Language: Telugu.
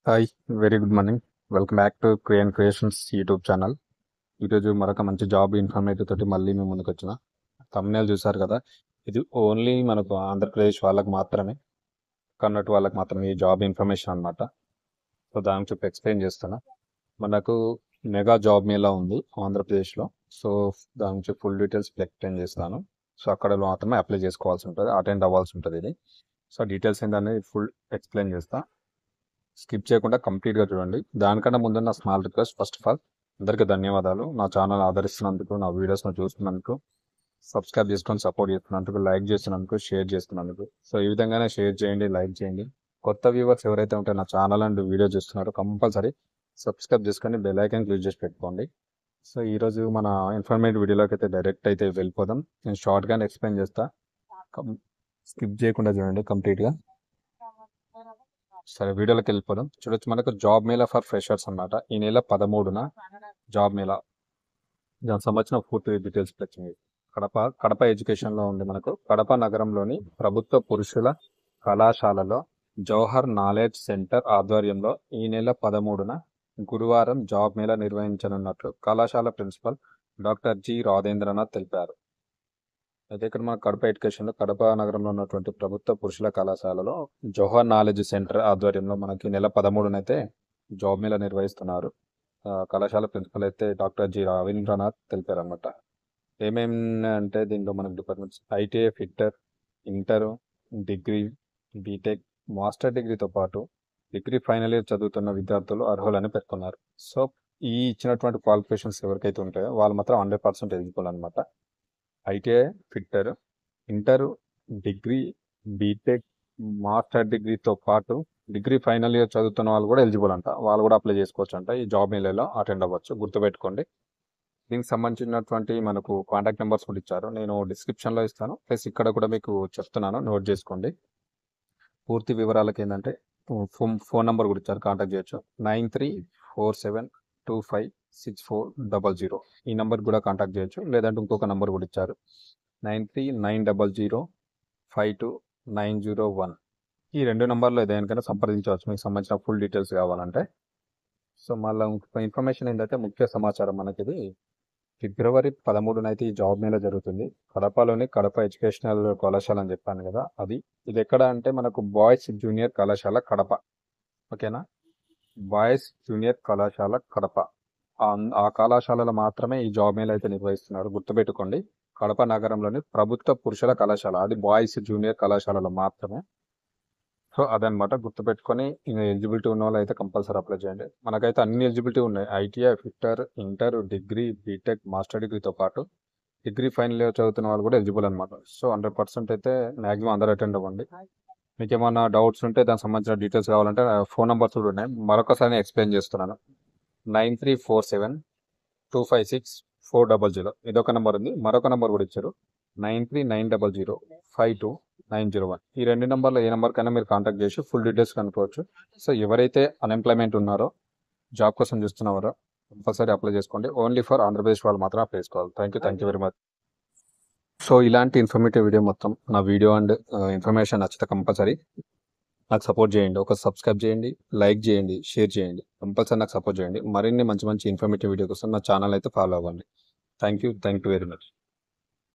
Hi, very good morning. Welcome back to creations YouTube channel. ఈరోజు మరొక మంచి జాబ్ ఇన్ఫర్మేటివ్ తోటి మళ్ళీ మేము ముందుకు వచ్చిన. thumbnail చూసారు కదా, ఇది ఓన్లీ మనకు ఆంధ్రప్రదేశ్ వాళ్ళకి మాత్రమే, కన్నడ వాళ్ళకి మాత్రమే ఈ జాబ్ ఇన్ఫర్మేషన్ అనమాట. సో దాని చెప్పి ఎక్స్ప్లెయిన్ చేస్తున్నా. మనకు మెగా జాబ్ మేళా ఉంది ఆంధ్రప్రదేశ్లో. సో దాని నుంచి ఫుల్ డీటెయిల్స్ ఎక్స్ప్లెయిన్ చేస్తాను. సో అక్కడ మాత్రమే అప్లై చేసుకోవాల్సి ఉంటుంది, అటెండ్ అవ్వాల్సి ఉంటుంది ఇది. సో డీటెయిల్స్ ఏంటనేది ఫుల్ ఎక్స్ప్లెయిన్ చేస్తా. స్కిప్ చేయకుండా కంప్లీట్గా చూడండి. దానికన్నా ముందు నా small request, first of all అందరికీ ధన్యవాదాలు. నా ఛానల్ ఆదరిస్తున్నందుకు, నా వీడియోస్ను చూస్తున్నందుకు, సబ్స్క్రైబ్ చేసుకొని సపోర్ట్ చేస్తున్నందుకు, లైక్ చేస్తున్నందుకు, షేర్ చేస్తున్నందుకు. సో ఈ విధంగానే షేర్ చేయండి, లైక్ చేయండి. కొత్త వ్యూవర్స్ ఎవరైతే ఉంటే నా ఛానల్ అండ్ వీడియో చూస్తున్నారో కంపల్సరీ సబ్స్క్రైబ్ చేసుకొని బెల్ ఐకాన్ క్లిక్ చేసి పెట్టుకోండి. సో ఈరోజు మన ఇన్ఫర్మేటివ్ వీడియోలోకి అయితే డైరెక్ట్ అయితే వెళ్ళిపోదాం. నేను షార్ట్గానే ఎక్స్ప్లెయిన్ చేస్తా, స్కిప్ చేయకుండా చూడండి కంప్లీట్గా. సరే, వీడియోలోకి వెళ్ళిపోదాం. చూడొచ్చు, మనకు జాబ్ మేళా ఫర్ ఫ్రెషర్స్ అన్నమాట. ఈ నెల 13న జాబ్ మేళా, దానికి సంబంధించిన పూర్తి డీటెయిల్స్ వచ్చింది. కడప ఎడ్యుకేషన్లో ఉంది. మనకు కడప నగరంలోని ప్రభుత్వ పురుషుల కళాశాలలో జవహర్ నాలెడ్జ్ సెంటర్ ఆధ్వర్యంలో ఈ నెల 13న గురువారం జాబ్ మేళా నిర్వహించనున్నట్లు కళాశాల ప్రిన్సిపల్ డాక్టర్ జి రాజేంద్రనాథ్ తెలిపారు. అయితే ఇక్కడ మన కడప ఎడ్యుకేషన్లో కడప నగరంలో ఉన్నటువంటి ప్రభుత్వ పురుషుల కళాశాలలో జవహర్ నాలెడ్జ్ సెంటర్ ఆధ్వర్యంలో మనకి నెల 13న అయితే జాబ్ మేళా నిర్వహిస్తున్నారు. కళాశాల ప్రిన్సిపల్ అయితే డాక్టర్ జి రవీంద్రనాథ్ తెలిపారు అనమాట. ఏమేమి అంటే దీంట్లో మనకు departments ITI, fitter, inter, degree, BTech, master డిగ్రీతో పాటు డిగ్రీ ఫైనల్ ఇయర్ చదువుతున్న విద్యార్థులు అర్హులని పేర్కొన్నారు. సో ఈ ఇచ్చినటువంటి క్వాలిఫికేషన్స్ ఎవరికైతే ఉంటాయో వాళ్ళు మాత్రం 100% ఎలిజిబుల్ అనమాట. ITI, fitter, inter, degree, BTech, master డిగ్రీతో పాటు డిగ్రీ ఫైనల్ ఇయర్ చదువుతున్న వాళ్ళు కూడా ఎలిజిబుల్ అంట. వాళ్ళు కూడా అప్లై చేసుకోవచ్చు అంట. ఈ జాబ్ మేళాలో అటెండ్ అవ్వచ్చు, గుర్తుపెట్టుకోండి. దీనికి సంబంధించినటువంటి మనకు కాంటాక్ట్ నెంబర్స్ కూడా ఇచ్చారు, నేను డిస్క్రిప్షన్లో ఇస్తాను. ప్లస్ ఇక్కడ కూడా మీకు చెప్తున్నాను, నోట్ చేసుకోండి. పూర్తి వివరాలకి ఏంటంటే ఫోన్ నెంబర్ కూడా ఇచ్చారు, కాంటాక్ట్ చేయొచ్చు. 9347256400. ఈ నెంబర్ కూడా కాంటాక్ట్ చేయొచ్చు. లేదంటే ఇంకొక నెంబర్ కూడా ఇచ్చారు, 9390052901. ఈ రెండు నెంబర్లో ఏదైనా సంప్రదించవచ్చు మీకు సంబంధించిన ఫుల్ డీటెయిల్స్ కావాలంటే. సో మళ్ళీ ఇంకొక ఇన్ఫర్మేషన్ ఏంటంటే, ముఖ్య సమాచారం మనకి ఇది ఫిబ్రవరి 13న అయితే ఈ జాబ్ మేళా జరుగుతుంది. కడపలోని కడప ఎడ్యుకేషనల్ కళాశాల అని చెప్పాను కదా, ఇది ఎక్కడ అంటే మనకు బాయ్స్ జూనియర్ కళాశాల కడప. ఓకేనా, బాయ్స్ జూనియర్ కళాశాల కడప. ఆ కళాశాలలో మాత్రమే ఈ జాబ్ మేళా అయితే నిర్వహిస్తున్నారు, గుర్తుపెట్టుకోండి. కడప నగరంలోని ప్రభుత్వ పురుషుల కళాశాల, అది బాయ్స్ జూనియర్ కళాశాలలో మాత్రమే. సో అదనమాట, గుర్తుపెట్టుకొని ఎలిజిబిలిటీ ఉన్న వాళ్ళు అయితే కంపల్సరీ అప్లై చేయండి. మనకైతే అన్ని ఎలిజిబిలిటీ ఉన్నాయి, ITI, fitter, inter, degree, BTech, master డిగ్రీతో పాటు డిగ్రీ ఫైనల్ ఇయర్ చదువుతున్న వాళ్ళు కూడా ఎలిజిబుల్ అనమాట. సో 100% అయితే మ్యాక్సిమం అందరూ అటెండ్ అవ్వండి. మీకు ఏమైనా డౌట్స్ ఉంటే దానికి సంబంధించిన డీటెయిల్స్ కావాలంటే ఫోన్ నెంబర్స్ కూడా ఉన్నాయి, మరొకసారి ఎక్స్ప్లెయిన్ చేస్తున్నాను. 9347256400 ఇదొక నెంబర్ ఉంది. మరొక నెంబర్ కూడా ఇచ్చారు, 9390052901. ఈ రెండు నెంబర్లో ఏ నెంబర్కైనా మీరు కాంటాక్ట్ చేసి ఫుల్ డీటెయిల్స్ కనుక్కోవచ్చు. సో ఎవరైతే అన్ఎంప్లాయ్మెంట్ ఉన్నారో, జాబ్ కోసం చూస్తున్నారో కంపల్సరీ అప్లై చేసుకోండి. ఓన్లీ ఫర్ ఆంధ్రప్రదేశ్ వాళ్ళు మాత్రం అప్లై చేసుకోవాలి. Thank you very much. So ఇలాంటి ఇన్ఫర్మేటివ్ వీడియో మొత్తం, నా వీడియో అండ్ ఇన్ఫర్మేషన్ నచ్చితే కంపల్సరీ నాకు సపోర్ట్ చేయండి. ఒక సబ్స్క్రైబ్ చేయండి, లైక్ చేయండి, షేర్ చేయండి. కంపల్సరీ నాకు సపోర్ట్ చేయండి. మరిన్ని మంచి ఇన్ఫర్మేటివ్ వీడియో కోసం నా ఛానల్ అయితే ఫాలో అవ్వండి. Thank you very much.